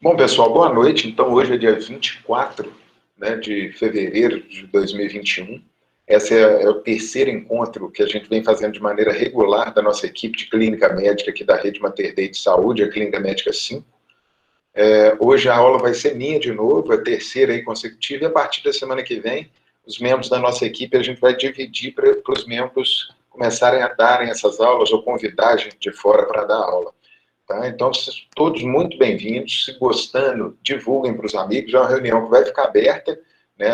Bom, pessoal, boa noite. Então, hoje é dia 24, né, de fevereiro de 2021. Esse é o terceiro encontro que a gente vem fazendo de maneira regular da nossa equipe de clínica médica aqui da Rede Mater Dei de Saúde, a Clínica Médica 5. Hoje a aula vai ser minha de novo, a terceira aí consecutiva, e a partir da semana que vem, os membros da nossa equipe, a gente vai dividir para os membros começarem a darem essas aulas ou convidar a gente de fora para dar aula. Tá? Então, todos muito bem-vindos. Se gostando, divulguem para os amigos. É uma reunião que vai ficar aberta. Né?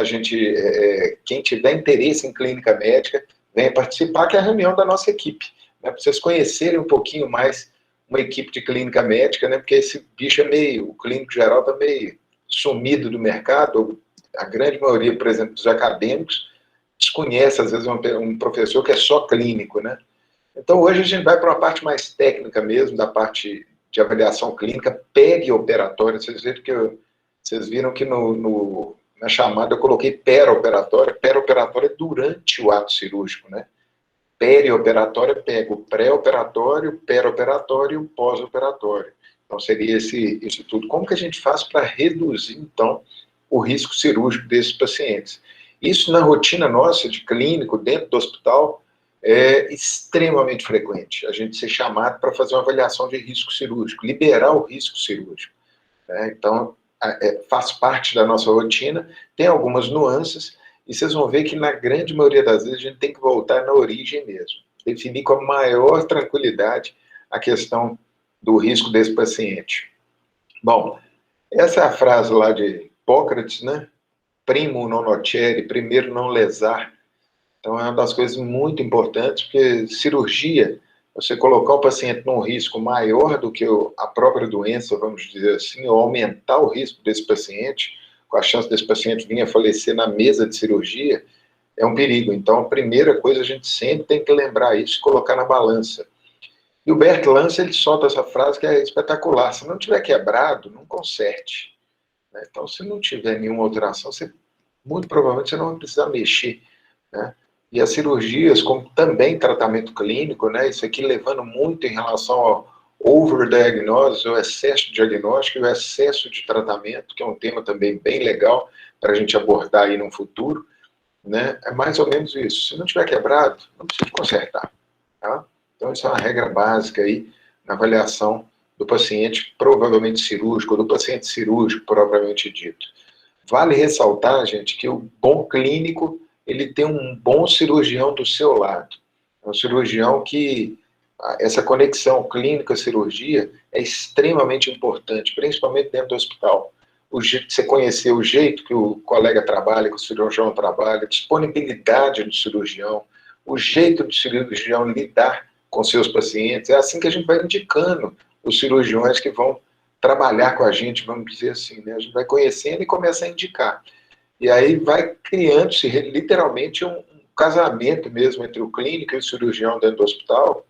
Quem tiver interesse em clínica médica, venha participar, que é a reunião da nossa equipe. Né? Para vocês conhecerem um pouquinho mais uma equipe de clínica médica, né? Porque esse bicho o clínico geral está meio sumido do mercado. A grande maioria, por exemplo, dos acadêmicos, desconhece, às vezes, um professor que é só clínico, né? Então, hoje a gente vai para uma parte mais técnica mesmo, da parte de avaliação clínica perioperatória. Vocês viram que na chamada eu coloquei perioperatória. Perioperatória é durante o ato cirúrgico, né? Perioperatória pega o pré-operatório, o perioperatório e o pós-operatório. Então, seria isso tudo. Como que a gente faz para reduzir, então, o risco cirúrgico desses pacientes? Isso na rotina nossa de clínico, dentro do hospital, é extremamente frequente, a gente ser chamado para fazer uma avaliação de risco cirúrgico, liberar o risco cirúrgico. Né? Então, faz parte da nossa rotina, tem algumas nuances, e vocês vão ver que na grande maioria das vezes a gente tem que voltar na origem mesmo, definir com a maior tranquilidade a questão do risco desse paciente. Bom, essa é a frase lá de Hipócrates, né? Primo non nocere, primeiro não lesar. Então, é uma das coisas muito importantes, porque cirurgia, você colocar o paciente num risco maior do que a própria doença, vamos dizer assim, ou aumentar o risco desse paciente, com a chance desse paciente vir a falecer na mesa de cirurgia, é um perigo. Então, a primeira coisa, a gente sempre tem que lembrar isso, colocar na balança. E o Bert Lance, ele solta essa frase que é espetacular: se não tiver quebrado, não conserte. Então, se não tiver nenhuma alteração, muito provavelmente você não vai precisar mexer, né? E as cirurgias, como também tratamento clínico, né? Isso aqui levando muito em relação ao overdiagnose, o excesso de diagnóstico e o excesso de tratamento, que é um tema também bem legal para a gente abordar aí no futuro, né? É mais ou menos isso. Se não tiver quebrado, não precisa consertar, tá? Então, isso é uma regra básica aí na avaliação do paciente provavelmente cirúrgico, ou do paciente cirúrgico propriamente dito. Vale ressaltar, gente, que o bom clínico, ele tem um bom cirurgião do seu lado. É um cirurgião que essa conexão clínica-cirurgia é extremamente importante, principalmente dentro do hospital. Você conhecer o jeito que o colega trabalha, que o cirurgião trabalha, a disponibilidade do cirurgião, o jeito do cirurgião lidar com seus pacientes, é assim que a gente vai indicando os cirurgiões que vão trabalhar com a gente, vamos dizer assim, né? A gente vai conhecendo e começa a indicar. E aí vai criando-se literalmente um casamento mesmo entre o clínico e o cirurgião dentro do hospital,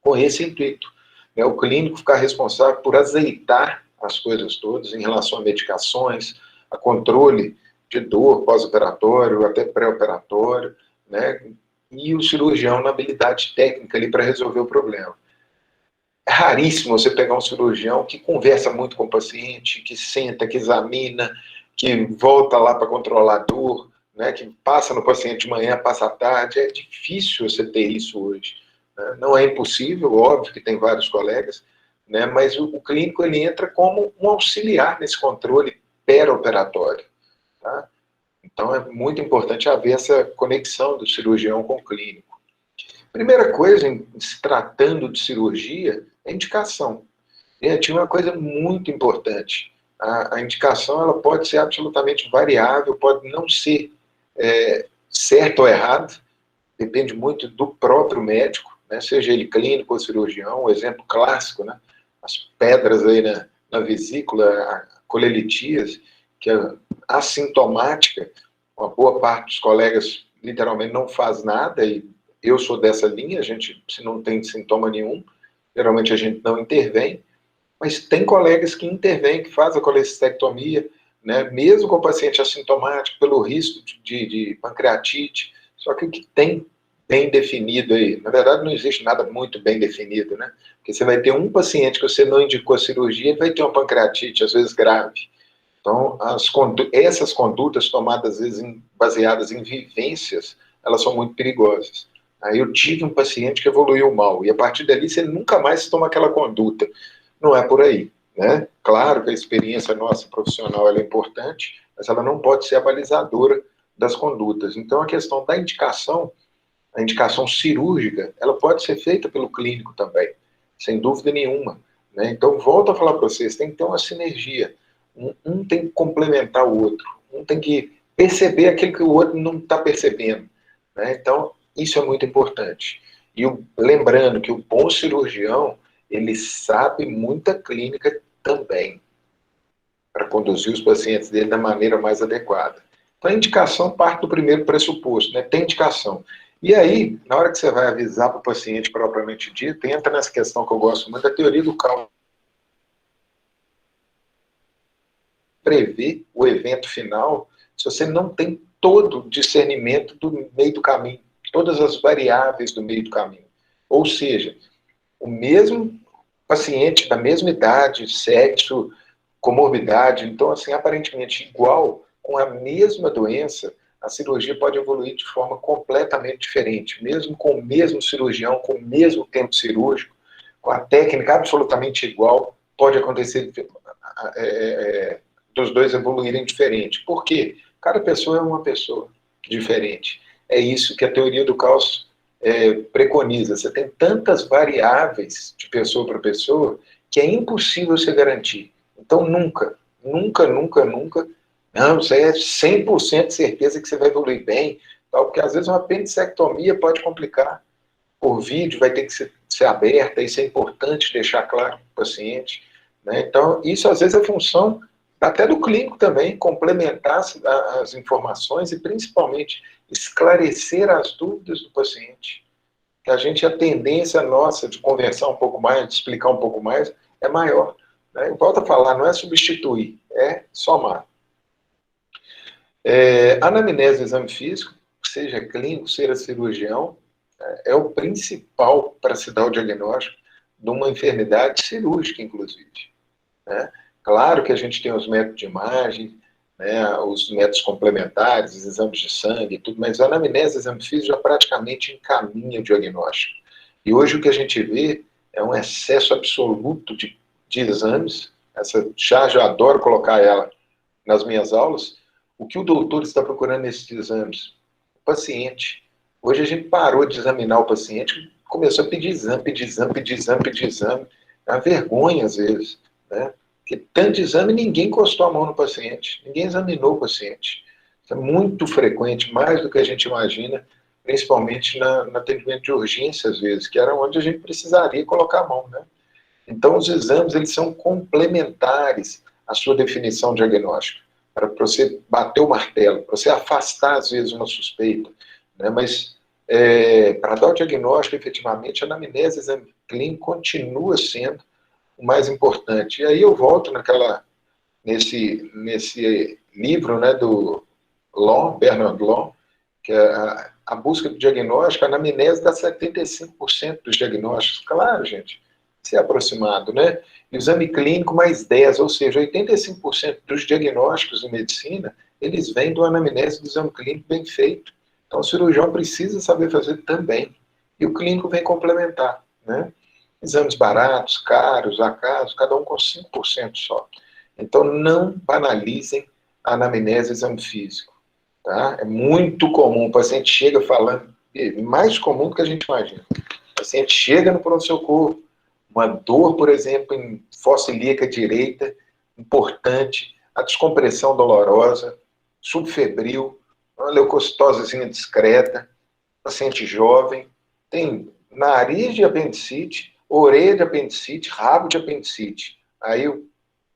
com esse intuito. Né? O clínico ficar responsável por azeitar as coisas todas em relação a medicações, a controle de dor pós-operatório, até pré-operatório, né? E o cirurgião na habilidade técnica ali para resolver o problema. É raríssimo você pegar um cirurgião que conversa muito com o paciente, que senta, que examina, que volta lá para controlar a dor, né, que passa no paciente de manhã, passa à tarde. É difícil você ter isso hoje. Né? Não é impossível, óbvio que tem vários colegas, né, mas o clínico ele entra como um auxiliar nesse controle pré-operatório. Tá? Então é muito importante haver essa conexão do cirurgião com o clínico. Primeira coisa, em se tratando de cirurgia, é indicação. Gente, uma coisa muito importante. A indicação ela pode ser absolutamente variável, pode não ser certo ou errado, depende muito do próprio médico, né, seja ele clínico ou cirurgião. O exemplo clássico, né, as pedras aí na vesícula, a colelitíase, que é assintomática, uma boa parte dos colegas literalmente não faz nada, e eu sou dessa linha, a gente, se não tem sintoma nenhum, geralmente a gente não intervém, mas tem colegas que intervêm, que fazem a colecistectomia, né, mesmo com o paciente assintomático, pelo risco de pancreatite. Só que o que tem bem definido aí. Na verdade, não existe nada muito bem definido, né? Porque você vai ter um paciente que você não indicou a cirurgia e vai ter uma pancreatite, às vezes grave. Então, essas condutas tomadas, às vezes, baseadas em vivências, elas são muito perigosas. Aí eu tive um paciente que evoluiu mal, e a partir dali você nunca mais toma aquela conduta. Não é por aí, né? Claro que a experiência nossa profissional ela é importante, mas ela não pode ser a balizadora das condutas. Então, a questão da indicação, a indicação cirúrgica, ela pode ser feita pelo clínico também, sem dúvida nenhuma, né? Então, volto a falar para vocês, tem que ter uma sinergia. Um tem que complementar o outro, um tem que perceber aquilo que o outro não está percebendo, né? Então, isso é muito importante. E lembrando que o bom cirurgião, ele sabe muita clínica também, para conduzir os pacientes dele da maneira mais adequada. Então, a indicação parte do primeiro pressuposto, né? Tem indicação. E aí, na hora que você vai avisar para o paciente propriamente dito, entra nessa questão que eu gosto muito, da teoria do caos. Prever o evento final, se você não tem todo o discernimento do meio do caminho, todas as variáveis do meio do caminho. Ou seja, o mesmo paciente da mesma idade, sexo, comorbidade, então, assim, aparentemente igual, com a mesma doença, a cirurgia pode evoluir de forma completamente diferente, mesmo com o mesmo cirurgião, com o mesmo tempo cirúrgico, com a técnica absolutamente igual, pode acontecer dos dois evoluírem diferente. Por quê? Cada pessoa é uma pessoa diferente. É isso que a teoria do caos preconiza. Você tem tantas variáveis de pessoa para pessoa que é impossível você garantir. Então, nunca, nunca, nunca, nunca, não, você é 100% de certeza que você vai evoluir bem, tal, porque às vezes uma apendicectomia pode complicar. Por vídeo vai ter que ser aberta, isso é importante deixar claro para o paciente, né? Então, isso às vezes é função até do clínico também, complementar as informações e principalmente esclarecer as dúvidas do paciente. Que a tendência nossa de conversar um pouco mais, de explicar um pouco mais, é maior. Né? Eu volto a falar, não é substituir, é somar. Anamnese do exame físico, seja clínico, seja cirurgião, é o principal para se dar o diagnóstico de uma enfermidade cirúrgica, inclusive. Né? Claro que a gente tem os métodos de imagem, né, os métodos complementares, os exames de sangue e tudo, mas a anamnese, o exame físico já praticamente encaminha o diagnóstico. E hoje o que a gente vê é um excesso absoluto de exames, essa charge eu adoro colocar ela nas minhas aulas. O que o doutor está procurando nesses exames? O paciente. Hoje a gente parou de examinar o paciente, começou a pedir exame, pedir exame, pedir exame, pedir exame. É uma vergonha às vezes, né? Porque tanto exame, ninguém encostou a mão no paciente, ninguém examinou o paciente. Isso é muito frequente, mais do que a gente imagina, principalmente no atendimento de urgência, às vezes, que era onde a gente precisaria colocar a mão, né? Então, os exames, eles são complementares à sua definição diagnóstica, para você bater o martelo, para você afastar, às vezes, uma suspeita, né? Mas, para dar o diagnóstico, efetivamente, a anamnese, exame clínico, continua sendo o mais importante. E aí eu volto nesse livro, né, do Bernard Law, que é a busca do diagnóstico. A anamnese dá 75% dos diagnósticos. Claro, gente, se é aproximado, né? E o exame clínico mais 10%, ou seja, 85% dos diagnósticos em medicina, eles vêm do anamnese do exame clínico bem feito. Então o cirurgião precisa saber fazer também. E o clínico vem complementar, né? Exames baratos, caros, acaso, cada um com 5% só. Então, não banalizem a anamnese e exame físico. Tá? É muito comum, o paciente chega falando, mais comum do que a gente imagina. O paciente chega no pronto-socorro, uma dor, por exemplo, em fossa ilíaca direita, importante, a descompressão dolorosa, subfebril, uma leucocitosezinha discreta, paciente jovem, tem nariz de apendicite, orelha de apendicite, rabo de apendicite. Aí o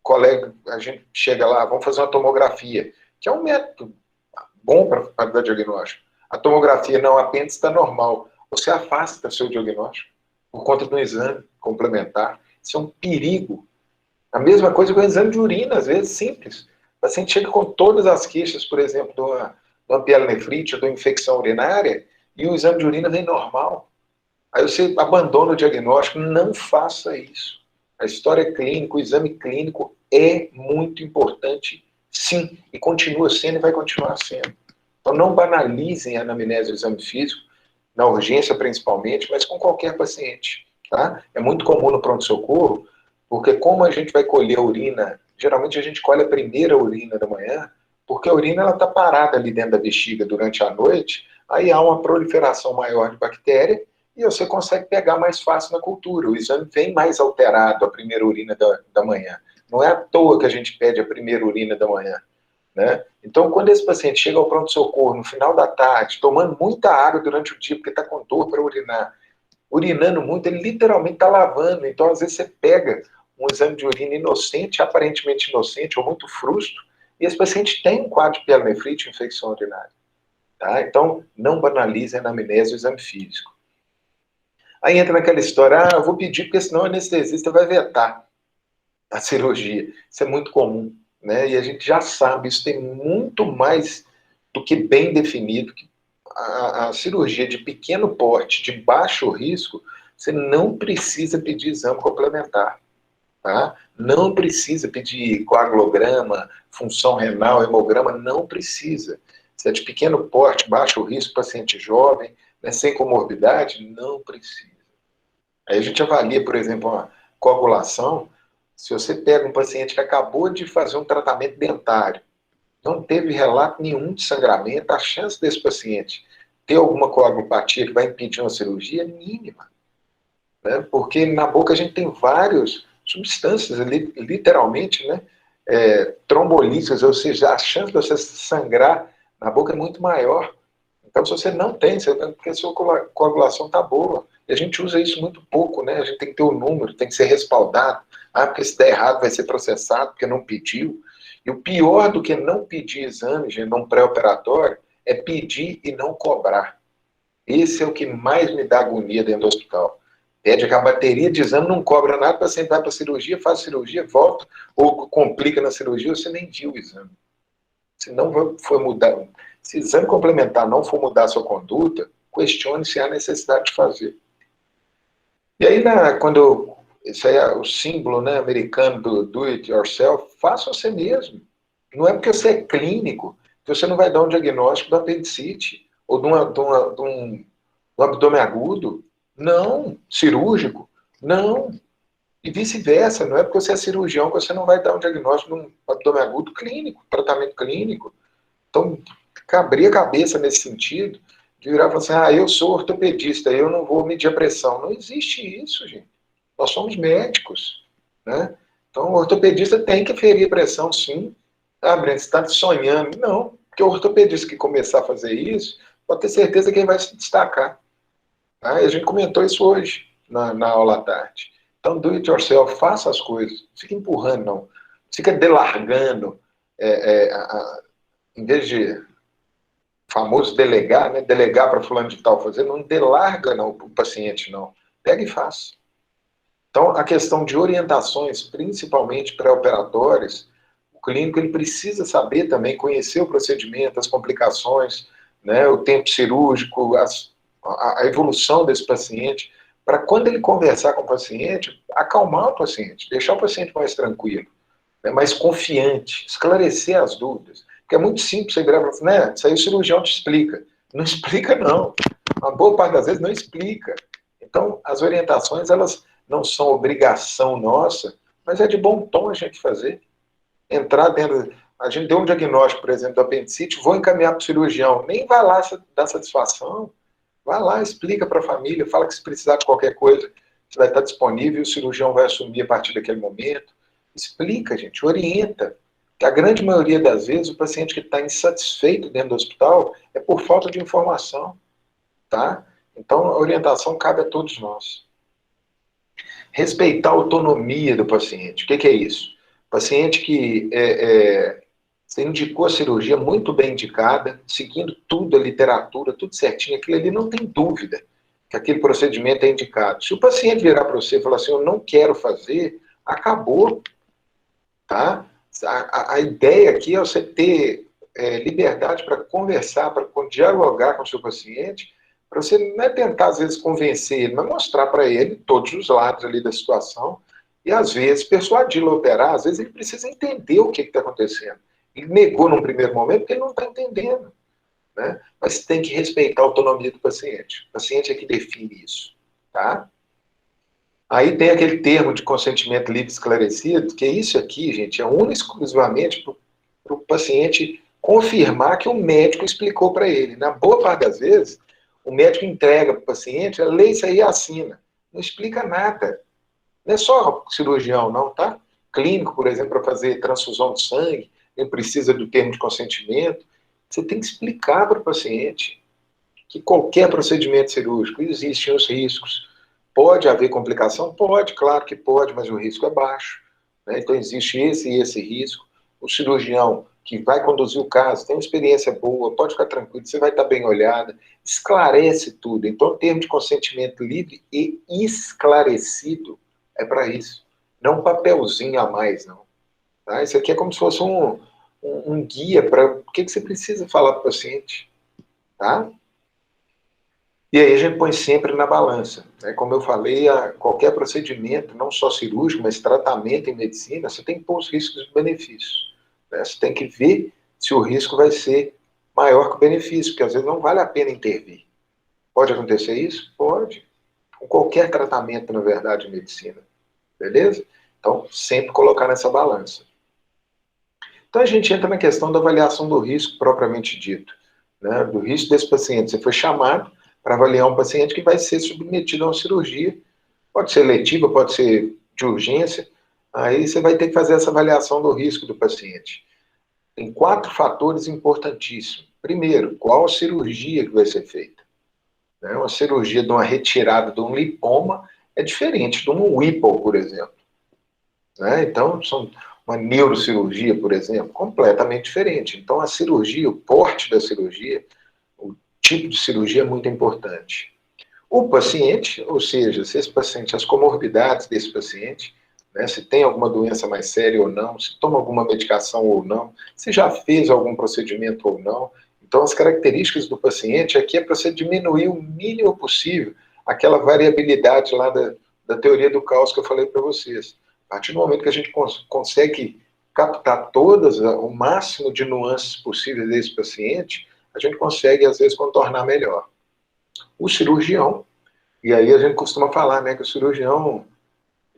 colega, a gente chega lá, vamos fazer uma tomografia, que é um método bom para dar diagnóstico. A tomografia não, apêndice está normal. Você afasta seu diagnóstico por conta de um exame complementar. Isso é um perigo. A mesma coisa com o exame de urina, às vezes simples. O paciente chega com todas as queixas, por exemplo, de uma pielonefrite ou de uma infecção urinária, e o exame de urina vem normal. Aí você abandona o diagnóstico, não faça isso. A história clínica, o exame clínico é muito importante, sim, e continua sendo e vai continuar sendo. Então não banalizem a anamnese do exame físico, na urgência principalmente, mas com qualquer paciente. Tá? É muito comum no pronto-socorro, porque como a gente vai colher a urina, geralmente a gente colhe a primeira urina da manhã, porque a urina está parada ali dentro da bexiga durante a noite, aí há uma proliferação maior de bactéria, e você consegue pegar mais fácil na cultura. O exame vem mais alterado a primeira urina da manhã. Não é à toa que a gente pede a primeira urina da manhã. Né? Então, quando esse paciente chega ao pronto-socorro no final da tarde, tomando muita água durante o dia, porque está com dor para urinar, urinando muito, ele literalmente está lavando. Então, às vezes, você pega um exame de urina inocente, aparentemente inocente, ou muito frusto, e esse paciente tem um quadro de pielonefrite, infecção urinária. Tá? Então, não banalize a anamnese do exame físico. Aí entra naquela história, eu vou pedir, porque senão o anestesista vai vetar a cirurgia. Isso é muito comum, né? E a gente já sabe, isso tem muito mais do que bem definido. Que a cirurgia de pequeno porte, de baixo risco, você não precisa pedir exame complementar. Tá? Não precisa pedir coagulograma, função renal, hemograma, não precisa. Se é de pequeno porte, baixo risco, paciente jovem, né, sem comorbidade, não precisa. Aí a gente avalia, por exemplo, a coagulação. Se você pega um paciente que acabou de fazer um tratamento dentário, não teve relato nenhum de sangramento, a chance desse paciente ter alguma coagulopatia que vai impedir uma cirurgia é mínima. Né? Porque na boca a gente tem várias substâncias, literalmente, né? Trombolíticas, ou seja, a chance de você sangrar na boca é muito maior. Então, se você não tem, porque a sua coagulação está boa. E a gente usa isso muito pouco, né? A gente tem que ter o número, tem que ser respaldado. Ah, porque se der errado vai ser processado, porque não pediu. E o pior do que não pedir exame, gente, num pré-operatório, é pedir e não cobrar. Esse é o que mais me dá agonia dentro do hospital. Pede que a bateria de exame não cobra nada, o paciente vai para a cirurgia, faz a cirurgia, volta, ou complica na cirurgia, você nem viu o exame. Se não for mudar, se o exame complementar não for mudar a sua conduta, questione se há necessidade de fazer. E aí, isso aí é o símbolo, né, americano do it yourself, faça você mesmo. Não é porque você é clínico que você não vai dar um diagnóstico do apendicite ou de um abdômen agudo. Não. Cirúrgico. Não. E vice-versa. Não é porque você é cirurgião que você não vai dar um diagnóstico de um abdômen agudo clínico, tratamento clínico. Então, abrir a cabeça nesse sentido, de virar e falar assim, eu sou ortopedista, eu não vou medir a pressão. Não existe isso, gente. Nós somos médicos, né? Então, o ortopedista tem que ferir a pressão, sim. Ah, Breno, você está sonhando. Não, porque o ortopedista que começar a fazer isso, pode ter certeza que ele vai se destacar. Tá? E a gente comentou isso hoje, na aula à tarde. Então, do it yourself, faça as coisas. Não fica empurrando, não. Fica delargando, em vez de famoso delegar, né? Delegar para fulano de tal fazer, não delarga não para o paciente, não. Pega e faz. Então, a questão de orientações, principalmente pré-operatórias, o clínico ele precisa saber também, conhecer o procedimento, as complicações, né, o tempo cirúrgico, a evolução desse paciente, para quando ele conversar com o paciente, acalmar o paciente, deixar o paciente mais tranquilo, né, mais confiante, esclarecer as dúvidas. Porque é muito simples você virar e falar assim, né, isso aí o cirurgião te explica. Não explica, não. Uma boa parte das vezes não explica. Então, as orientações, elas não são obrigação nossa, mas é de bom tom a gente fazer. Entrar dentro. A gente deu um diagnóstico, por exemplo, do apendicite, vou encaminhar para o cirurgião. Nem vai lá dar satisfação. Vai lá, explica para a família, fala que se precisar de qualquer coisa, você vai estar disponível, o cirurgião vai assumir a partir daquele momento. Explica, gente, orienta. Que a grande maioria das vezes, o paciente que está insatisfeito dentro do hospital é por falta de informação. Tá? Então, a orientação cabe a todos nós. Respeitar a autonomia do paciente. O que é isso? Paciente que você indicou a cirurgia muito bem indicada, seguindo tudo, a literatura, tudo certinho, aquilo ali não tem dúvida que aquele procedimento é indicado. Se o paciente virar para você e falar assim, eu não quero fazer, acabou. Tá? A ideia aqui é você ter liberdade para conversar, para dialogar com o seu paciente, Para você não é tentar, às vezes, convencer ele, mas mostrar para ele todos os lados ali da situação e, às vezes, persuadi-lo a operar. Às vezes ele precisa entender o que está acontecendo. Ele negou num primeiro momento porque ele não está entendendo, né? Mas tem que respeitar a autonomia do paciente. O paciente é que define isso, tá? Aí tem aquele termo de consentimento livre esclarecido, que é isso aqui, gente, é único e exclusivamente para o paciente confirmar que o médico explicou para ele. Na boa parte das vezes, o médico entrega para o paciente, lê isso aí e assina. Não explica nada. Não é só cirurgião, não, tá? Clínico, por exemplo, para fazer transfusão de sangue, ele precisa do termo de consentimento. Você tem que explicar para o paciente que qualquer procedimento cirúrgico existem os riscos. Pode haver complicação? Pode, claro que pode, mas o risco é baixo, né? Então existe esse e esse risco. O cirurgião que vai conduzir o caso tem uma experiência boa, pode ficar tranquilo, você vai estar bem olhada, esclarece tudo. Então, o termo de consentimento livre e esclarecido é para isso. Não um papelzinho a mais, não. Tá? Isso aqui é como se fosse um guia para o que você precisa falar para o paciente. Tá? E aí a gente põe sempre na balança. Né? Como eu falei, qualquer procedimento, não só cirúrgico, mas tratamento em medicina, você tem que pôr os riscos e benefícios. Né? Você tem que ver se o risco vai ser maior que o benefício, porque às vezes não vale a pena intervir. Pode acontecer isso? Pode. Com qualquer tratamento, na verdade, em medicina. Beleza? Então, sempre colocar nessa balança. Então, a gente entra na questão da avaliação do risco propriamente dito. Né? Do risco desse paciente. Você foi chamado para avaliar um paciente que vai ser submetido a uma cirurgia. Pode ser letiva, pode ser de urgência. Aí você vai ter que fazer essa avaliação do risco do paciente. Tem 4 fatores importantíssimos. Primeiro, qual a cirurgia que vai ser feita? Né? Uma cirurgia de uma retirada de um lipoma é diferente de um Whipple, por exemplo. Né? Então, são uma neurocirurgia, por exemplo, completamente diferente. Então, a cirurgia, o porte da cirurgia, o tipo de cirurgia é muito importante. O paciente, ou seja, se esse paciente, as comorbidades desse paciente, né, se tem alguma doença mais séria ou não, se toma alguma medicação ou não, se já fez algum procedimento ou não. Então, as características do paciente aqui é para você diminuir o mínimo possível aquela variabilidade lá da teoria do caos que eu falei para vocês. A partir do momento que a gente consegue captar todas, o máximo de nuances possíveis desse paciente, a gente consegue, às vezes, contornar melhor. O cirurgião, e aí a gente costuma falar, né, que o cirurgião,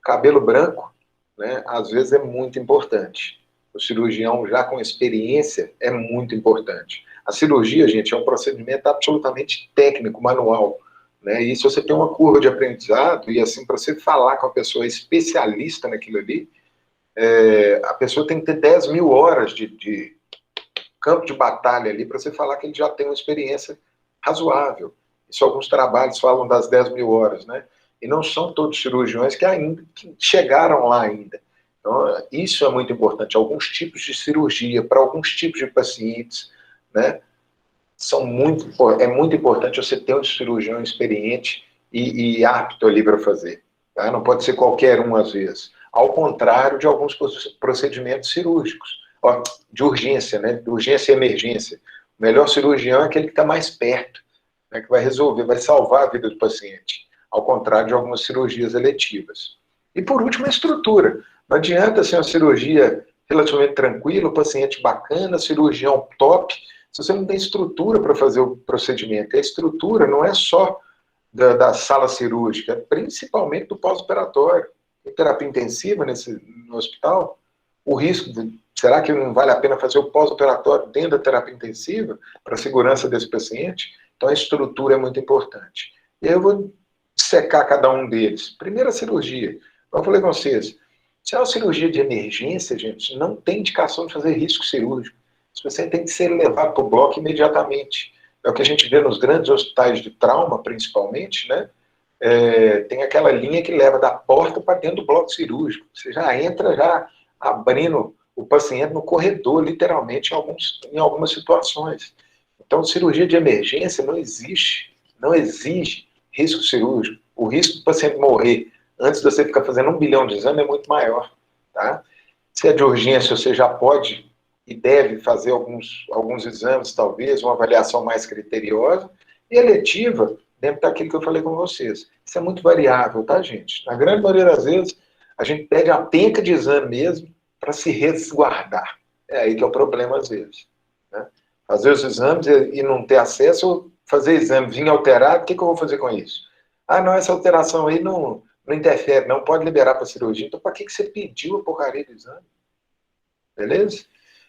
cabelo branco, né, às vezes é muito importante. O cirurgião já com experiência é muito importante. A cirurgia, gente, é um procedimento absolutamente técnico, manual. Né, e se você tem uma curva de aprendizado, e assim, para você falar com a pessoa especialista naquilo ali, a pessoa tem que ter 10 mil horas de campo de batalha ali para você falar que ele já tem uma experiência razoável. Isso alguns trabalhos falam das 10 mil horas, né? E não são todos cirurgiões que chegaram lá ainda. Então, isso é muito importante. Alguns tipos de cirurgia, para alguns tipos de pacientes, né? É muito importante você ter um cirurgião experiente e apto ali para fazer. Tá? Não pode ser qualquer um, às vezes. Ao contrário de alguns procedimentos cirúrgicos. Ó, de urgência, né? De urgência e emergência. O melhor cirurgião é aquele que está mais perto, né? Que vai resolver, vai salvar a vida do paciente. Ao contrário de algumas cirurgias eletivas. E por último, a estrutura. Não adianta ser uma cirurgia relativamente tranquila, o paciente bacana, cirurgião top, se você não tem estrutura para fazer o procedimento. A estrutura não é só da sala cirúrgica, é principalmente do pós-operatório. Tem terapia intensiva no hospital, o risco será que não vale a pena fazer o pós-operatório dentro da terapia intensiva para a segurança desse paciente? Então a estrutura é muito importante. E aí eu vou dissecar cada um deles. Primeira cirurgia. Como eu falei com vocês, se é uma cirurgia de emergência, gente, não tem indicação de fazer risco cirúrgico. Esse paciente tem que ser levado para o bloco imediatamente. É o que a gente vê nos grandes hospitais de trauma, principalmente, né? Tem aquela linha que leva da porta para dentro do bloco cirúrgico. Você já entra já abrindo o paciente no corredor, literalmente, em algumas situações. Então, cirurgia de emergência não exige risco cirúrgico. O risco do paciente morrer antes de você ficar fazendo 1 bilhão de exames é muito maior. Tá? Se é de urgência, você já pode e deve fazer alguns exames, talvez, uma avaliação mais criteriosa. E eletiva, dentro daquilo que eu falei com vocês. Isso é muito variável, tá, gente? Na grande maioria das vezes, a gente pede a penca de exame mesmo para se resguardar. É aí que é o problema, às vezes. Né? Fazer os exames e não ter acesso, ou fazer exame, vir alterado, o que eu vou fazer com isso? Ah, não, essa alteração aí não interfere, não pode liberar para cirurgia. Então, para que você pediu a porcaria do exame? Beleza?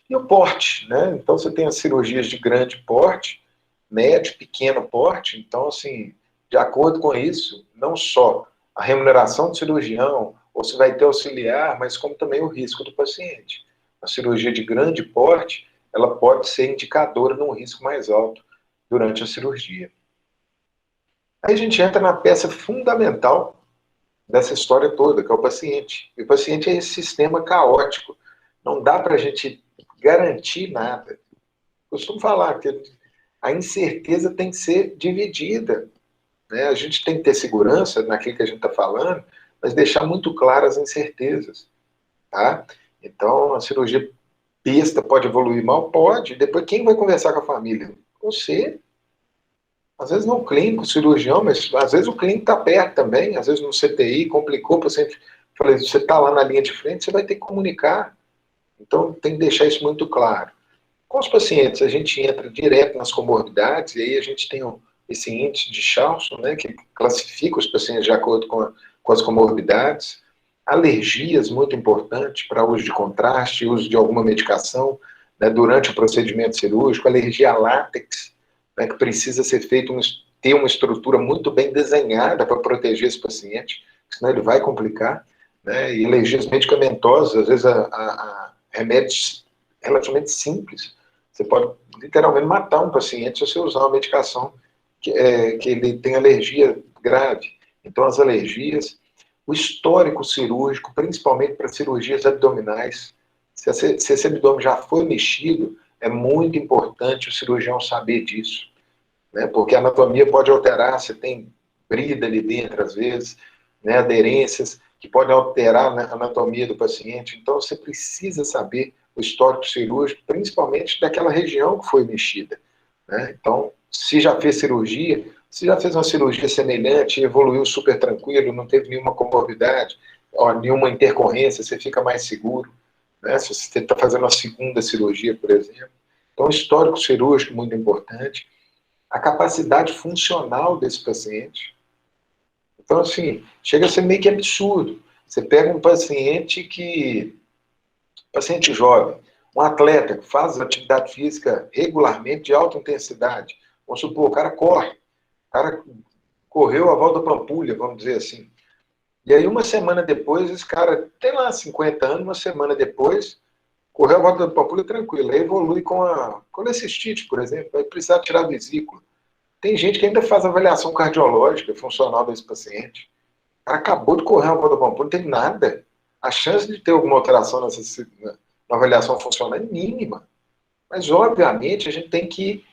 E o porte, né? Então, você tem as cirurgias de grande porte, médio, pequeno porte. Então, assim, de acordo com isso, não só a remuneração do cirurgião, ou se vai ter auxiliar, mas como também o risco do paciente. A cirurgia de grande porte, ela pode ser indicadora de um risco mais alto durante a cirurgia. Aí a gente entra na peça fundamental dessa história toda, que é o paciente. E o paciente é esse sistema caótico. Não dá para a gente garantir nada. Eu costumo falar que a incerteza tem que ser dividida. Né? A gente tem que ter segurança naquilo que a gente está falando, mas deixar muito claras as incertezas. Tá? Então, a cirurgia besta pode evoluir mal? Pode. Depois, quem vai conversar com a família? Você. Às vezes não o clínico, o cirurgião, mas às vezes o clínico está perto também, às vezes no CTI, complicou, o paciente, falei, você está lá na linha de frente, você vai ter que comunicar. Então, tem que deixar isso muito claro. Com os pacientes, a gente entra direto nas comorbidades, e aí a gente tem esse índice de Charlson, né, que classifica os pacientes de acordo com as comorbidades. Alergias, muito importante para uso de contraste, uso de alguma medicação, né, durante o procedimento cirúrgico, alergia a látex, né, que precisa ser feito, ter uma estrutura muito bem desenhada para proteger esse paciente, senão ele vai complicar. Né, e alergias medicamentosas, às vezes a remédios relativamente simples. Você pode literalmente matar um paciente se você usar uma medicação que ele tem alergia grave. Então, as alergias, o histórico cirúrgico, principalmente para cirurgias abdominais, se esse abdômen já foi mexido, é muito importante o cirurgião saber disso, né? Porque a anatomia pode alterar, você tem brida ali dentro, às vezes, né? Aderências que podem alterar a anatomia do paciente. Então, você precisa saber o histórico cirúrgico, principalmente daquela região que foi mexida. Né? Então, se já fez cirurgia, se já fez uma cirurgia semelhante, evoluiu super tranquilo, não teve nenhuma comorbidade, nenhuma intercorrência, você fica mais seguro. Né? Se você está fazendo uma segunda cirurgia, por exemplo. Então, histórico cirúrgico muito importante. A capacidade funcional desse paciente. Então, assim, chega a ser meio que absurdo. Você pega um paciente jovem, um atleta que faz atividade física regularmente de alta intensidade. Vamos supor, o cara correu a volta Pampulha, vamos dizer assim. E aí, uma semana depois, esse cara tem lá 50 anos, uma semana depois, correu a volta do Pampulha tranquilo. Aí evolui com a colecistite, por exemplo, vai precisar tirar a vesícula. Tem gente que ainda faz avaliação cardiológica funcional desse paciente. O cara acabou de correr a volta do Pampulha, não tem nada. A chance de ter alguma alteração na avaliação funcional é mínima. Mas, obviamente, a gente tem que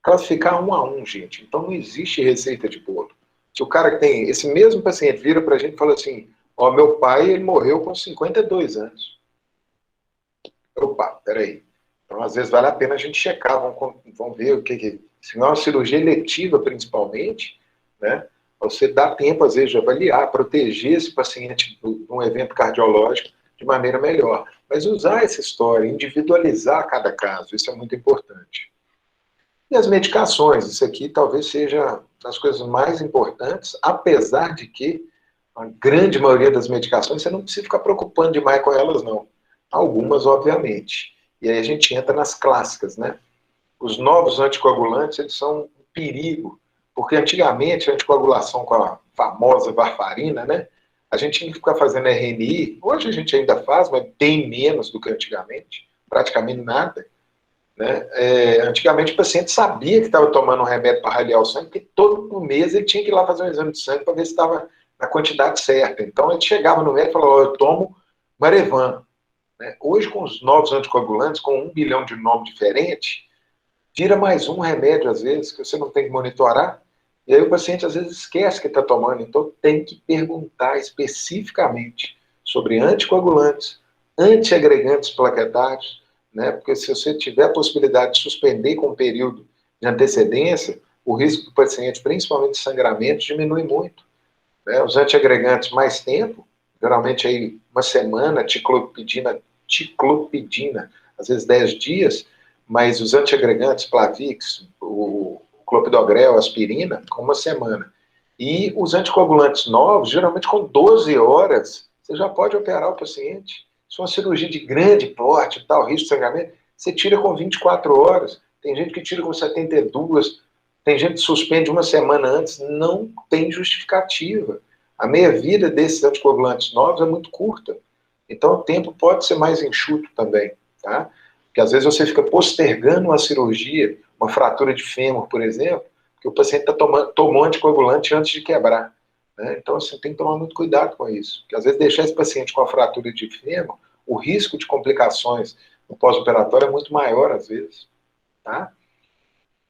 classificar um a um, gente. Então, não existe receita de bolo. Se o cara que tem, esse mesmo paciente vira pra gente e fala assim, ó, meu pai, ele morreu com 52 anos. Opa, peraí. Então, às vezes, vale a pena a gente checar, vamos ver o que... Se não é uma cirurgia eletiva, principalmente, né? Você dá tempo, às vezes, de avaliar, proteger esse paciente de um evento cardiológico de maneira melhor. Mas usar essa história, individualizar cada caso, isso é muito importante. E as medicações, isso aqui talvez seja das coisas mais importantes, apesar de que a grande maioria das medicações você não precisa ficar preocupando demais com elas, não. Algumas, obviamente. E aí a gente entra nas clássicas, né? Os novos anticoagulantes, eles são um perigo, porque antigamente a anticoagulação com a famosa varfarina, né? A gente tinha que ficar fazendo RNI, hoje a gente ainda faz, mas bem menos do que antigamente, praticamente nada. Né? Antigamente o paciente sabia que estava tomando um remédio para raliar o sangue, porque todo mês ele tinha que ir lá fazer um exame de sangue para ver se estava na quantidade certa. Então ele chegava no médico e falava, eu tomo Marevan. Né? Hoje, com os novos anticoagulantes, com 1 bilhão de nomes diferentes, tira mais um remédio, às vezes, que você não tem que monitorar, e aí o paciente, às vezes, esquece que está tomando. Então, tem que perguntar especificamente sobre anticoagulantes, antiagregantes plaquetários, né? Porque se você tiver a possibilidade de suspender com um período de antecedência, o risco do paciente, principalmente de sangramento, diminui muito. Né? Os antiagregantes, mais tempo, geralmente aí uma semana, ticlopidina, às vezes 10 dias, mas os antiagregantes, Plavix, o clopidogrel, aspirina, com uma semana. E os anticoagulantes novos, geralmente com 12 horas, você já pode operar o paciente. Se é uma cirurgia de grande porte, tal, risco de sangramento, você tira com 24 horas. Tem gente que tira com 72, tem gente que suspende uma semana antes, não tem justificativa. A meia-vida desses anticoagulantes novos é muito curta. Então o tempo pode ser mais enxuto também, tá? Porque às vezes você fica postergando uma cirurgia, uma fratura de fêmur, por exemplo, porque o paciente tomou anticoagulante antes de quebrar. Né? Então, assim, tem que tomar muito cuidado com isso. Porque às vezes deixar esse paciente com a fratura de fêmur, o risco de complicações no pós-operatório é muito maior, às vezes. Tá?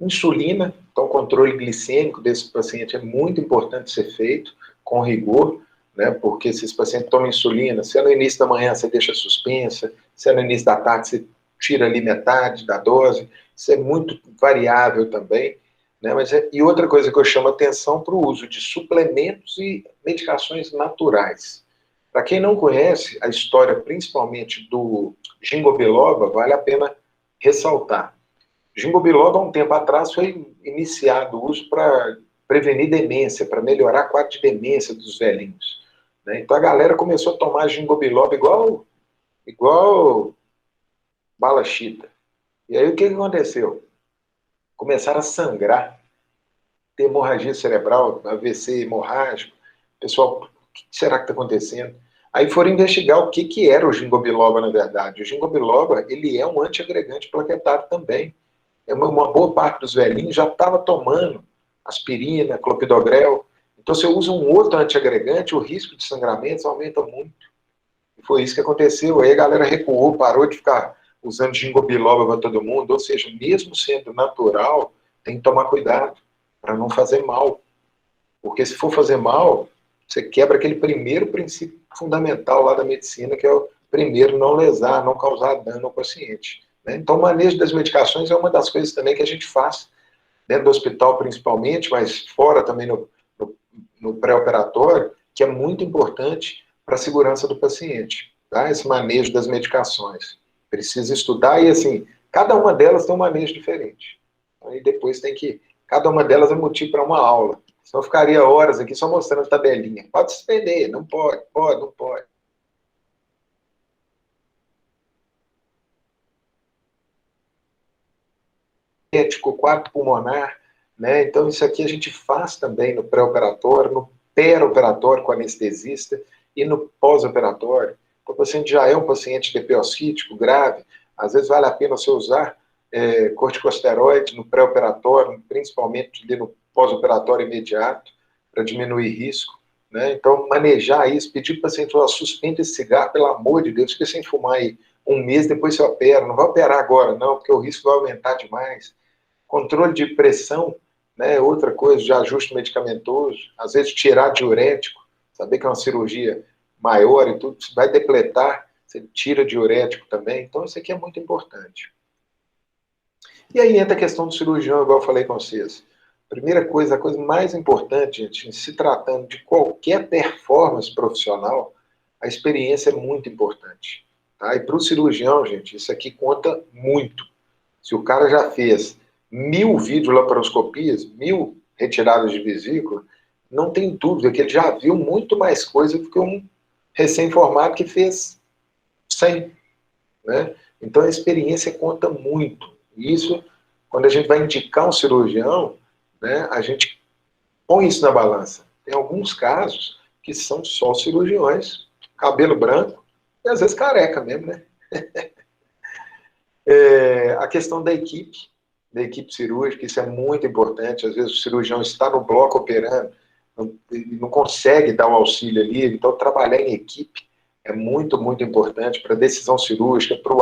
Insulina, então o controle glicêmico desse paciente é muito importante ser feito com rigor, né? Porque se esse paciente toma insulina, se é no início da manhã você deixa suspensa, se é no início da tarde você tira ali metade da dose, isso é muito variável também. Né? E outra coisa que eu chamo a atenção para o uso de suplementos e medicações naturais. Para quem não conhece a história, principalmente do ginkgo biloba, vale a pena ressaltar. Ginkgo biloba, há um tempo atrás, foi iniciado o uso para prevenir demência, para melhorar o quadro de demência dos velhinhos. Né? Então a galera começou a tomar ginkgo biloba igual bala chita. E aí o que aconteceu? Começaram a sangrar, ter hemorragia cerebral, AVC hemorrágico. Pessoal, o que será que está acontecendo? Aí foram investigar o que era o ginkgo biloba, na verdade. O ginkgo biloba, ele é um antiagregante plaquetário também. Uma boa parte dos velhinhos já estava tomando aspirina, clopidogrel. Então, se eu uso um outro antiagregante, o risco de sangramentos aumenta muito. E foi isso que aconteceu. Aí a galera recuou, parou de ficar usando ginkgo biloba para todo mundo. Ou seja, mesmo sendo natural, tem que tomar cuidado para não fazer mal. Porque se for fazer mal, você quebra aquele primeiro princípio fundamental lá da medicina, que é o primeiro, não lesar, não causar dano ao paciente. Né? Então, o manejo das medicações é uma das coisas também que a gente faz, dentro do hospital principalmente, mas fora também no pré-operatório, que é muito importante para a segurança do paciente, tá? Esse manejo das medicações. Precisa estudar e, assim, cada uma delas tem um manejo diferente. Aí depois tem que... Cada uma delas é motivo para uma aula. Senão eu ficaria horas aqui só mostrando tabelinha. Pode suspender, não pode, não pode. Ético, quadro pulmonar, né? Então isso aqui a gente faz também no pré-operatório, no peri-operatório com anestesista e no pós-operatório. O paciente já é um paciente DPOcítico grave, às vezes vale a pena você usar corticosteroides no pré-operatório, principalmente ali no pós-operatório imediato, para diminuir risco. Né? Então, manejar isso, pedir para o paciente, suspende esse cigarro, pelo amor de Deus, fica sem fumar aí um mês, depois você opera. Não vai operar agora, não, porque o risco vai aumentar demais. Controle de pressão, né, outra coisa, de ajuste medicamentoso, às vezes tirar diurético, saber que é uma cirurgia maior e tudo, vai depletar, você tira diurético também, então isso aqui é muito importante. E aí entra a questão do cirurgião, igual eu falei com vocês. Primeira coisa, a coisa mais importante, gente, se tratando de qualquer performance profissional, a experiência é muito importante. Tá? E para o cirurgião, gente, isso aqui conta muito. Se o cara já fez 1000 videolaparoscopias, 1000 retiradas de vesícula, não tem dúvida que ele já viu muito mais coisa do que um recém-formado que fez 100. Né? Então a experiência conta muito. Isso, quando a gente vai indicar um cirurgião, né, a gente põe isso na balança. Tem alguns casos que são só cirurgiões, cabelo branco, e às vezes careca mesmo, né? A questão da equipe cirúrgica, isso é muito importante. Às vezes o cirurgião está no bloco operando, não consegue dar o auxílio ali, então trabalhar em equipe é muito, muito importante para a decisão cirúrgica, para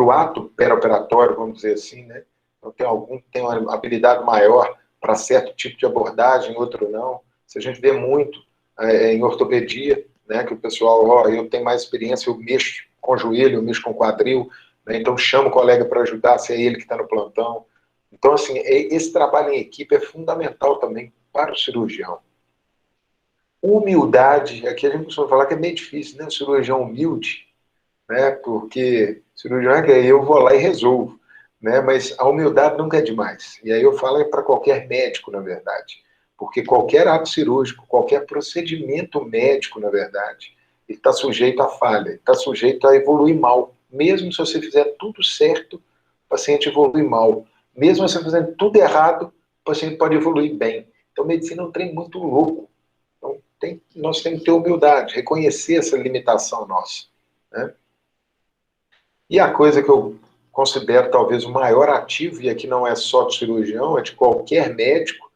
o ato perioperatório, vamos dizer assim, né? Então tem algum que tem uma habilidade maior para certo tipo de abordagem, outro não. Se a gente vê muito em ortopedia, né, que o pessoal, eu tenho mais experiência, eu mexo com o joelho, eu mexo com o quadril, né, então chama o colega para ajudar, se é ele que está no plantão. Então, assim, esse trabalho em equipe é fundamental também para o cirurgião. Humildade, aqui a gente costuma falar que é meio difícil, né? O cirurgião humilde, né? Porque cirurgião é que eu vou lá e resolvo, né? Mas a humildade nunca é demais. E aí eu falo para qualquer médico, na verdade, porque qualquer ato cirúrgico, qualquer procedimento médico, na verdade, ele está sujeito a falha, está sujeito a evoluir mal. Mesmo se você fizer tudo certo, o paciente evolui mal. Mesmo você fazendo tudo errado, o paciente pode evoluir bem. Então, medicina é um trem muito louco. Então, nós temos que ter humildade, reconhecer essa limitação nossa, né? E a coisa que eu considero talvez o maior ativo, e aqui não é só do cirurgião, é de qualquer médico,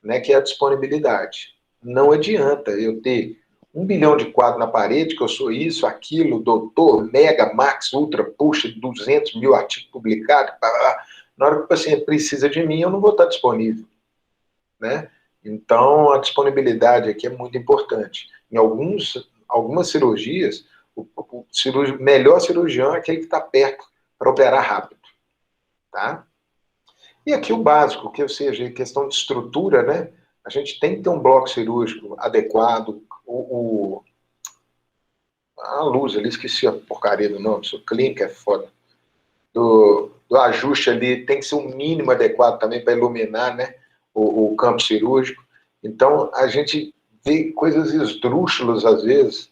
né, que é a disponibilidade. Não adianta eu ter 1 bilhão de quadros na parede, que eu sou isso, aquilo, doutor, mega, max, ultra, puxa, 200 mil artigos publicados, na hora que o paciente precisa de mim, eu não vou estar disponível, né? Então, a disponibilidade aqui é muito importante. Em algumas cirurgias, melhor cirurgião é aquele que está perto para operar rápido, tá? E aqui o básico, que ou seja, questão de estrutura, né? A gente tem que ter um bloco cirúrgico adequado, a luz ali, esqueci a porcaria do nome, o clínico é foda. Do ajuste ali tem que ser um mínimo adequado também para iluminar, né, o campo cirúrgico. Então, a gente vê coisas esdrúxulas, às vezes,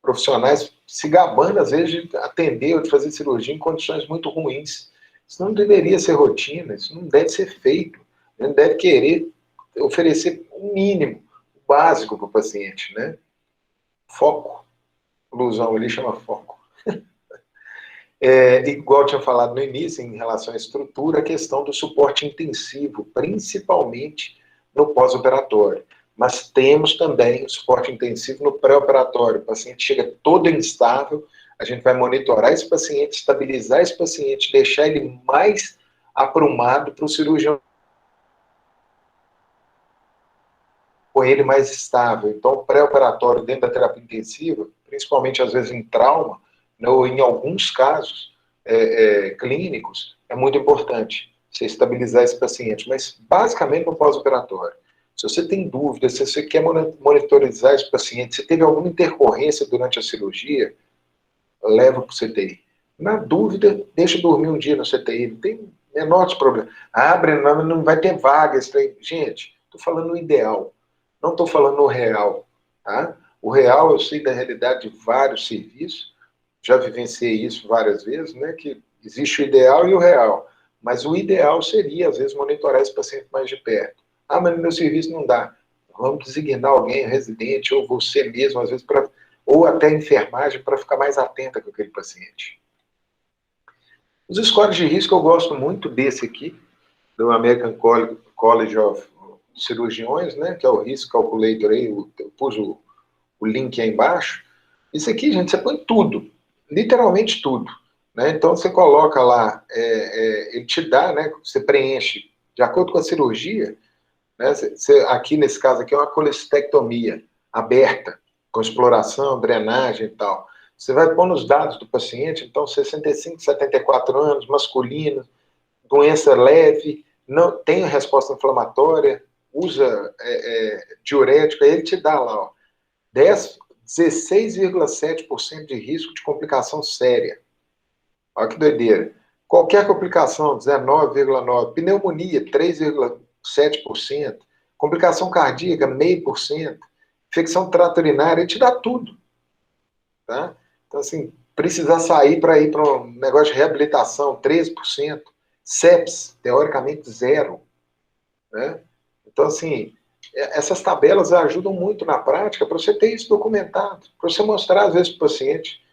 profissionais se gabando, às vezes, de atender ou de fazer cirurgia em condições muito ruins. Isso não deveria ser rotina, isso não deve ser feito. A gente deve querer oferecer o mínimo, o básico para o paciente, né? Foco. Ilusão ali chama foco. Igual eu tinha falado no início, em relação à estrutura, a questão do suporte intensivo, principalmente no pós-operatório. Mas temos também o suporte intensivo no pré-operatório. O paciente chega todo instável, a gente vai monitorar esse paciente, estabilizar esse paciente, deixar ele mais aprumado para o cirurgião com ele mais estável. Então, o pré-operatório dentro da terapia intensiva, principalmente às vezes em trauma, né, ou em alguns casos clínicos, é muito importante você estabilizar esse paciente, mas basicamente no pós-operatório. Se você tem dúvida, se você quer monitorizar esse paciente, se teve alguma intercorrência durante a cirurgia, leva para o CTI. Na dúvida, deixa dormir um dia no CTI, não tem menor problema. Abre, não vai ter vaga. Gente, estou falando no ideal, não estou falando no real. Tá? O real, eu sei da realidade de vários serviços, já vivenciei isso várias vezes, né, que existe o ideal e o real. Mas o ideal seria, às vezes, monitorar esse paciente mais de perto. Ah, mas no meu serviço não dá. Vamos designar alguém, residente, ou você mesmo, às vezes, ou até a enfermagem, para ficar mais atenta com aquele paciente. Os scores de risco, eu gosto muito desse aqui, do American College of Cirurgiões, né, que é o Risk Calculator aí, eu pus o link aí embaixo. Isso aqui, gente, você põe tudo, literalmente tudo. Né? Então, você coloca lá, ele te dá, né, você preenche, de acordo com a cirurgia, né, aqui nesse caso aqui é uma colestectomia aberta, com exploração, drenagem e tal. Você vai pôr nos dados do paciente, então 65, 74 anos, masculino, doença leve, não tem resposta inflamatória, usa diurético, aí ele te dá lá, ó, 16,7% de risco de complicação séria. Olha que doideira. Qualquer complicação, 19,9%. Pneumonia, 3,7%. Complicação cardíaca, 0,5%. Infecção trato urinária, ele te dá tudo. Tá? Então, assim, precisar sair para ir para um negócio de reabilitação, 13%. sepsis, teoricamente, 0%. Né? Então, assim, essas tabelas ajudam muito na prática para você ter isso documentado, para você mostrar, às vezes, para o paciente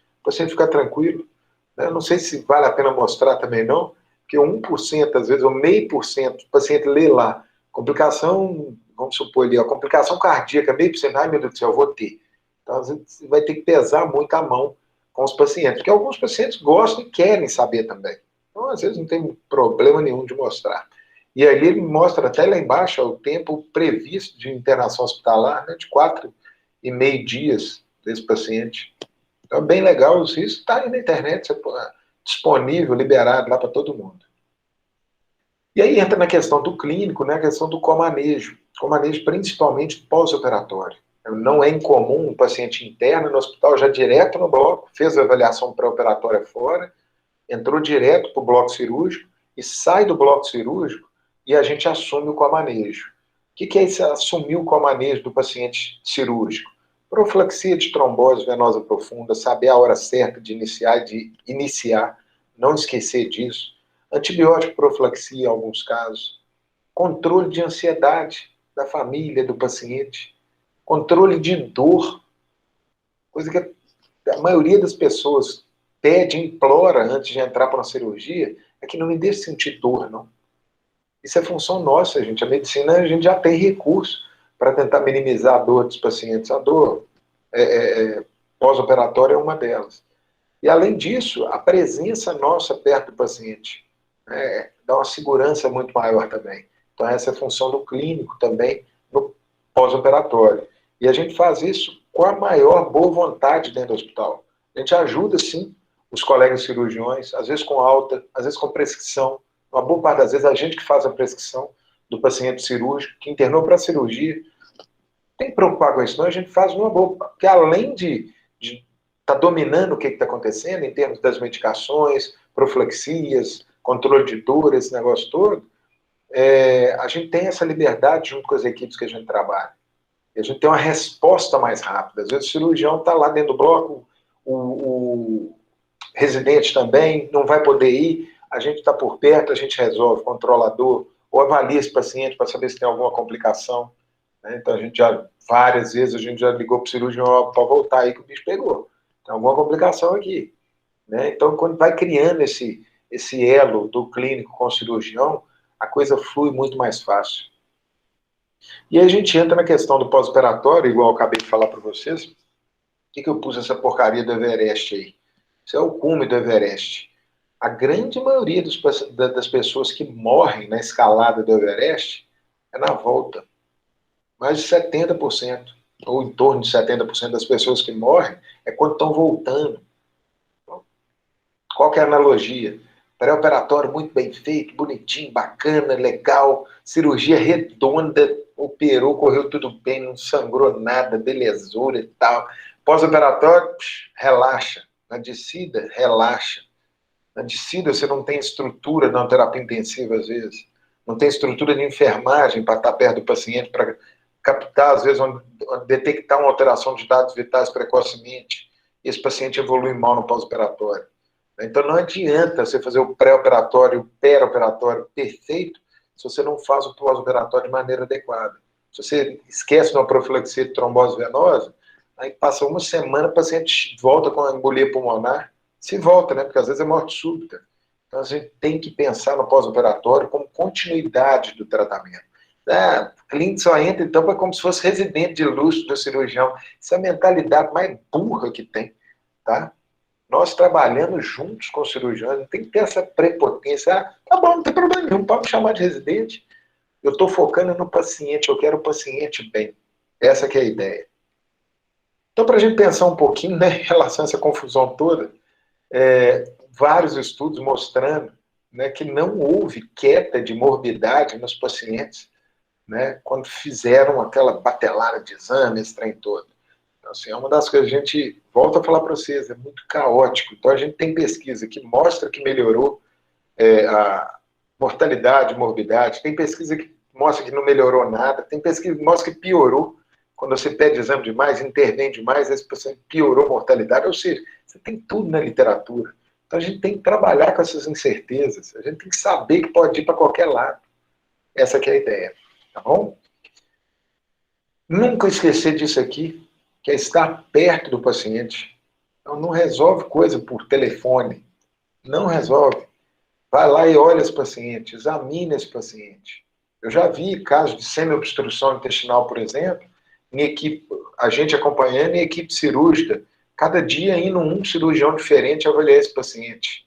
ficar tranquilo. Eu não sei se vale a pena mostrar também não, porque 1%, às vezes, ou 0,5%, o paciente lê lá, complicação, vamos supor ali, a complicação cardíaca, 0,5%, ai meu Deus do céu, eu vou ter. Então, às vezes, você vai ter que pesar muito a mão com os pacientes, porque alguns pacientes gostam e querem saber também. Então, às vezes, não tem problema nenhum de mostrar. E aí ele mostra até lá embaixo o tempo previsto de internação hospitalar, né, de 4,5 dias desse paciente. Então, bem legal, isso está aí na internet, disponível, liberado lá para todo mundo. E aí entra na questão do clínico, né, a questão do comanejo. Comanejo principalmente pós-operatório. Não é incomum um paciente interno no hospital já direto no bloco, fez a avaliação pré-operatória fora, entrou direto para o bloco cirúrgico e sai do bloco cirúrgico e a gente assume o comanejo. O que é esse assumir o comanejo do paciente cirúrgico? Profilaxia de trombose venosa profunda, saber a hora certa de iniciar, não esquecer disso. Antibiótico profilaxia em alguns casos. Controle de ansiedade da família, do paciente. Controle de dor, coisa que a maioria das pessoas pede, implora antes de entrar para uma cirurgia, é que não me deixe sentir dor, não. Isso é função nossa, gente. A medicina, a gente já tem recurso para tentar minimizar a dor dos pacientes. A dor pós-operatória é uma delas. E, além disso, a presença nossa perto do paciente dá uma segurança muito maior também. Então, essa é a função do clínico também no pós-operatório. E a gente faz isso com a maior boa vontade dentro do hospital. A gente ajuda, sim, os colegas cirurgiões, às vezes com alta, às vezes com prescrição. Uma boa parte das vezes, a gente que faz a prescrição do paciente cirúrgico, que internou para a cirurgia. Tem que preocupar com isso, não, a gente faz uma boa. Porque além de estar dominando o que está acontecendo, em termos das medicações, profilaxias, controle de dor, esse negócio todo, a gente tem essa liberdade junto com as equipes que a gente trabalha. E a gente tem uma resposta mais rápida. Às vezes o cirurgião está lá dentro do bloco, o residente também não vai poder ir, a gente está por perto, a gente resolve, controla a dor, ou avalia esse paciente para saber se tem alguma complicação. Né? Então a gente já, várias vezes, a gente já ligou para o cirurgião para voltar aí que o bicho pegou. Tem alguma complicação aqui. Né? Então, quando vai criando esse elo do clínico com o cirurgião, a coisa flui muito mais fácil. E aí a gente entra na questão do pós-operatório, igual eu acabei de falar para vocês. O que eu pus essa porcaria do Everest aí? Isso é o cume do Everest. A grande maioria das pessoas que morrem na escalada do Everest é na volta. Mais de 70%, ou em torno de 70% das pessoas que morrem é quando estão voltando. Qual que é a analogia? Pré-operatório muito bem feito, bonitinho, bacana, legal, cirurgia redonda, operou, correu tudo bem, não sangrou nada, belezura e tal. Pós-operatório, relaxa. Na descida, relaxa. Na descida você não tem estrutura na terapia intensiva, às vezes. Não tem estrutura de enfermagem para estar perto do paciente, para captar, às vezes, detectar uma alteração de dados vitais precocemente. Esse paciente evolui mal no pós-operatório. Então não adianta você fazer o pré-operatório, o peri-operatório perfeito se você não faz o pós-operatório de maneira adequada. Se você esquece de uma profilaxia de trombose venosa, aí passa uma semana, o paciente volta com a embolia pulmonar, se volta, né? Porque às vezes é morte súbita. Então a gente tem que pensar no pós-operatório como continuidade do tratamento. O clínico só entra então como se fosse residente de luxo do cirurgião. Isso é a mentalidade mais burra que tem, tá? Nós trabalhamos juntos com os cirurgiões, não tem que ter essa prepotência. Tá bom, não tem problema nenhum, pode me chamar de residente. Eu estou focando no paciente, eu quero o paciente bem. Essa que é a ideia. Então, para a gente pensar um pouquinho, né, em relação a essa confusão toda, vários estudos mostrando, né, que não houve queda de morbidade nos pacientes, né, quando fizeram aquela batelada de exame, esse trem todo. Então, assim, é uma das coisas que a gente volta a falar para vocês, é muito caótico. Então, a gente tem pesquisa que mostra que melhorou a mortalidade, morbidade, tem pesquisa que mostra que não melhorou nada, tem pesquisa que mostra que piorou. Quando você pede exame demais, intervém demais, esse paciente piorou a mortalidade. Ou seja, você tem tudo na literatura. Então, a gente tem que trabalhar com essas incertezas. A gente tem que saber que pode ir para qualquer lado. Essa que é a ideia. Tá bom? Nunca esquecer disso aqui, que é estar perto do paciente. Então, não resolve coisa por telefone. Não resolve. Vai lá e olha esse paciente, examina esse paciente. Eu já vi casos de semi-obstrução intestinal, por exemplo, em equipe, a gente acompanhando em equipe cirúrgica, cada dia indo um cirurgião diferente avaliar esse paciente.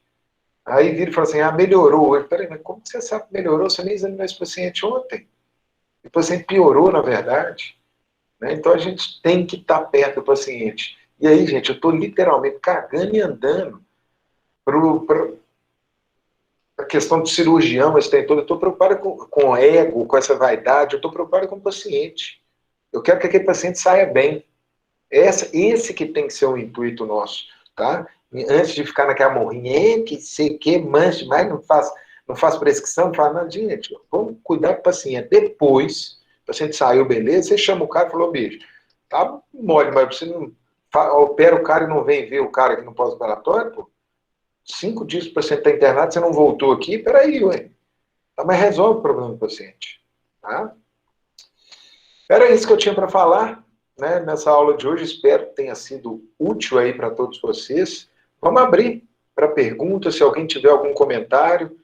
Aí vira e fala assim, melhorou hoje. Peraí, mas como você sabe que melhorou? Você nem examinou esse paciente ontem. O paciente piorou, na verdade. Né? Então a gente tem que estar perto do paciente. E aí, gente, eu estou literalmente cagando e andando para questão do cirurgião, esse tem todo, eu estou preocupado com o ego, com essa vaidade, eu estou preocupado com o paciente. Eu quero que aquele paciente saia bem. Esse que tem que ser o intuito nosso, tá? Antes de ficar naquela morrinha, que sei que, manche, mas não faz prescrição, não faz nada, gente, vamos cuidar do paciente. Depois, o paciente saiu, beleza, você chama o cara e falou, bicho, tá mole, mas você não opera o cara e não vem ver o cara aqui no pós-operatório, pô? 5 dias o paciente está internado, você não voltou aqui, peraí, ué. Tá, mas resolve o problema do paciente, tá? Era isso que eu tinha para falar, né, nessa aula de hoje. Espero que tenha sido útil aí para todos vocês. Vamos abrir para perguntas, se alguém tiver algum comentário,